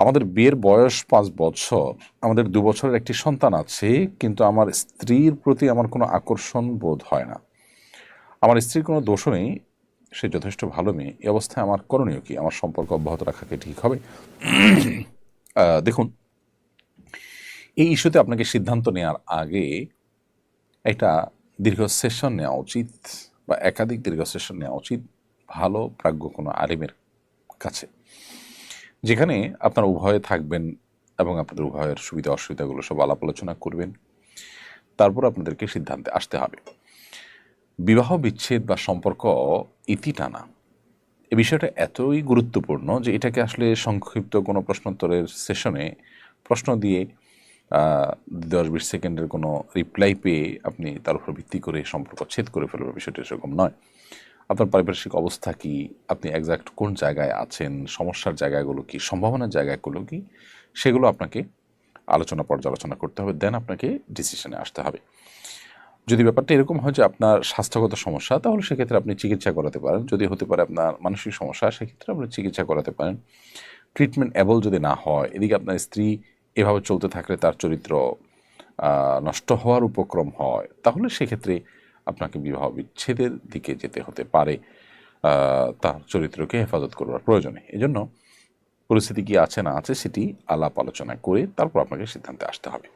আমাদের বিয়ের বয়স 5 বছর, আমাদের 2 বছরের একটি সন্তান আছে, কিন্তু আমার স্ত্রীর প্রতি আমার কোনো আকর্ষণ বোধ হয় না। আমার স্ত্রীর কোনো দোষও নেই, সে যথেষ্ট ভালো মেয়ে। এই অবস্থায় আমার করণীয় কি? আমার সম্পর্ক অব্যাহত রাখা কি ঠিক হবে? দেখুন, এই ইস্যুতে আপনাকে সিদ্ধান্ত নেওয়ার আগে একটা দীর্ঘ সেশন নেওয়া উচিত, বা একাধিক দীর্ঘ সেশন নেওয়া উচিত ভালো প্রাজ্ঞ কোনো আলিমের কাছে, যেখানে আপনারা উভয়ে থাকবেন এবং আপনাদের উভয়ের সুবিধা অসুবিধাগুলো সব আলাপ আলোচনা করবেন। তারপর আপনাদেরকে সিদ্ধান্তে আসতে হবে। বিবাহ বিচ্ছেদ বা সম্পর্ক ইতি টানা, এই বিষয়টা এতই গুরুত্বপূর্ণ যে এটাকে আসলে সংক্ষিপ্ত কোনো প্রশ্নোত্তরের সেশনে প্রশ্ন দিয়ে 10-20 সেকেন্ডের কোনো রিপ্লাই পেয়ে আপনি তার উপর ভিত্তি করে সম্পর্ক ছেদ করে ফেলবেন, বিষয়টা সেরকম নয়। আপনার পারিপার্শ্বিক অবস্থা কী, আপনি একজ্যাক্ট কোন জায়গায় আছেন, সমস্যার জায়গাগুলো কী, সম্ভাবনার জায়গাগুলো কী, সেগুলো আপনাকে আলোচনা পর্যালোচনা করতে হবে, দেন আপনাকে ডিসিশনে আসতে হবে। যদি ব্যাপারটা এরকম হয় যে আপনার স্বাস্থ্যগত সমস্যা, তাহলে সেক্ষেত্রে আপনি চিকিৎসা করাতে পারেন। যদি হতে পারে আপনার মানসিক সমস্যা, সেক্ষেত্রে আপনি চিকিৎসা করাতে পারেন। ট্রিটমেন্ট অ্যাবল যদি না হয়, এদিকে আপনার স্ত্রী এভাবে চলতে থাকলে তার চরিত্র নষ্ট হওয়ার উপক্রম হয়, তাহলে সেক্ষেত্রে আপনাকে বিবাহ বিচ্ছেদের দিকে যেতে হতে পারে, তার চরিত্রকে হেফাজত করবার প্রয়োজনে। এজন্য পরিস্থিতি কি আছে না আছে সেটি আলাপ আলোচনা করে তারপর আপনাকে সিদ্ধান্তে আসতে হবে।